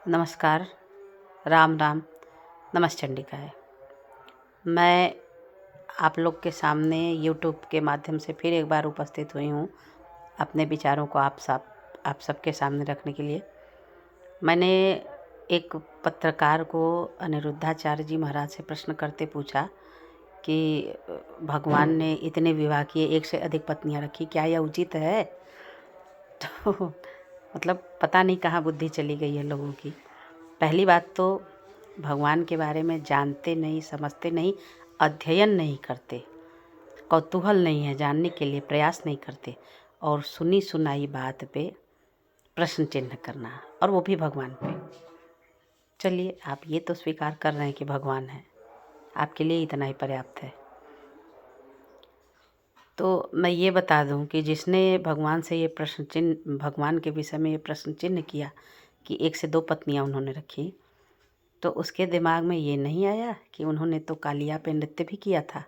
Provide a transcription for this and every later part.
नमस्कार, राम राम, नमश्चंडिकाय। मैं आप लोग के सामने यूट्यूब के माध्यम से फिर एक बार उपस्थित हुई हूँ अपने विचारों को आप सबके सामने रखने के लिए। मैंने एक पत्रकार को अनिरुद्धाचार्य जी महाराज से प्रश्न करते पूछा कि भगवान ने इतने विवाह किए, एक से अधिक पत्नियां रखी, क्या यह उचित है? तो मतलब पता नहीं कहाँ बुद्धि चली गई है लोगों की। पहली बात तो भगवान के बारे में जानते नहीं, समझते नहीं, अध्ययन नहीं करते, कौतूहल नहीं है जानने के लिए, प्रयास नहीं करते, और सुनी सुनाई बात पे प्रश्न चिन्ह करना, और वो भी भगवान पे। चलिए, आप ये तो स्वीकार कर रहे हैं कि भगवान है, आपके लिए इतना ही पर्याप्त है। तो मैं ये बता दूं कि जिसने भगवान से ये प्रश्न चिन्ह, भगवान के विषय में ये प्रश्न चिन्ह किया कि 1 से 2 पत्नियां उन्होंने रखी, तो उसके दिमाग में ये नहीं आया कि उन्होंने तो कालिया पे नृत्य भी किया था,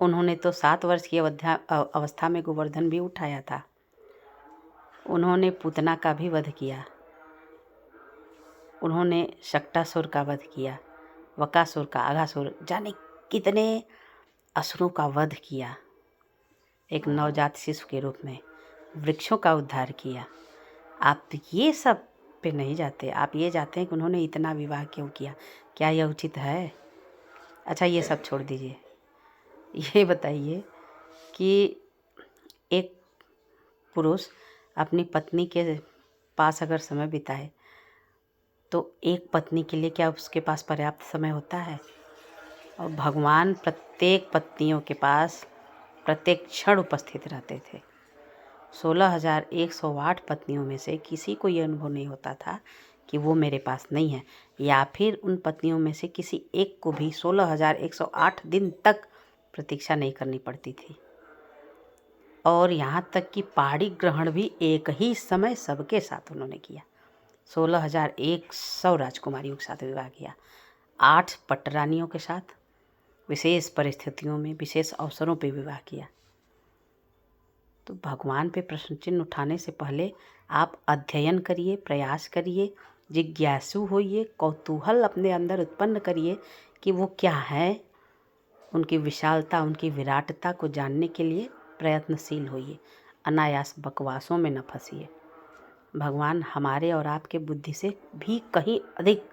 उन्होंने तो 7 वर्ष की अवस्था में गोवर्धन भी उठाया था, उन्होंने पूतना का भी वध किया, उन्होंने शक्टासुर का वध किया, वकासुर का, अघासुर, जाने कितने असुरों का वध किया, एक नवजात शिशु के रूप में वृक्षों का उद्धार किया। आप ये सब पे नहीं जाते, आप ये जाते हैं कि उन्होंने इतना विवाह क्यों किया, क्या यह उचित है? अच्छा, ये सब छोड़ दीजिए, ये बताइए कि एक पुरुष अपनी पत्नी के पास अगर समय बिताए तो एक पत्नी के लिए क्या उसके पास पर्याप्त समय होता है? और भगवान प्रत्येक पत्नियों के पास प्रत्येक क्षण उपस्थित रहते थे। 16,108 पत्नियों में से किसी को ये अनुभव नहीं होता था कि वो मेरे पास नहीं है, या फिर उन पत्नियों में से किसी एक को भी 16,108 दिन तक प्रतीक्षा नहीं करनी पड़ती थी। और यहाँ तक कि पहाड़ी ग्रहण भी एक ही समय सबके साथ उन्होंने किया। 16,100 राजकुमारियों के साथ विवाह किया, 8 पटरानियों के साथ विशेष परिस्थितियों में, विशेष अवसरों पर विवाह किया। तो भगवान पे प्रश्न चिन्ह उठाने से पहले आप अध्ययन करिए, प्रयास करिए, जिज्ञासु होइए, कौतूहल अपने अंदर उत्पन्न करिए कि वो क्या है, उनकी विशालता, उनकी विराटता को जानने के लिए प्रयत्नशील होइए, अनायास बकवासों में न फंसिए। भगवान हमारे और आपके बुद्धि से भी कहीं अधिक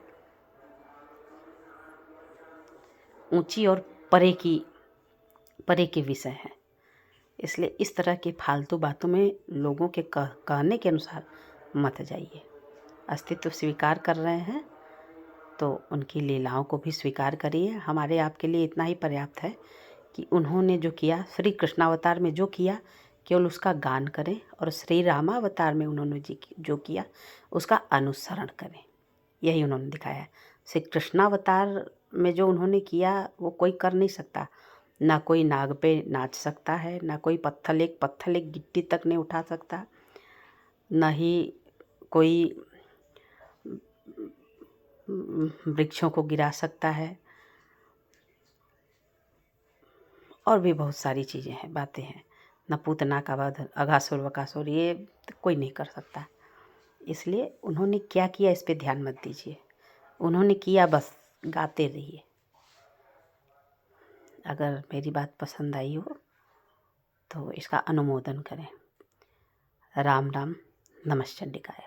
ऊंची और परे के विषय हैं, इसलिए इस तरह की फालतू बातों में लोगों के कहने के अनुसार मत जाइए। अस्तित्व स्वीकार कर रहे हैं तो उनकी लीलाओं को भी स्वीकार करिए। हमारे आपके लिए इतना ही पर्याप्त है कि उन्होंने जो किया, श्री कृष्णावतार में जो किया, केवल उसका गान करें, और श्री रामावतार में उन्होंने जो किया उसका अनुसरण करें। यही उन्होंने दिखाया है। श्री कृष्णावतार में जो उन्होंने किया वो कोई कर नहीं सकता। ना कोई नाग पे नाच सकता है, ना कोई पत्थर एक गिट्टी तक नहीं उठा सकता, न ही कोई वृक्षों को गिरा सकता है, और भी बहुत सारी चीज़ें हैं, बातें हैं। न पूतना का वध, अघासुर वकासुर, ये कोई नहीं कर सकता। इसलिए उन्होंने क्या किया इस पे ध्यान मत दीजिए, उन्होंने किया बस गाते रहिए। अगर मेरी बात पसंद आई हो तो इसका अनुमोदन करें। राम राम, नमश्चंडिकाय।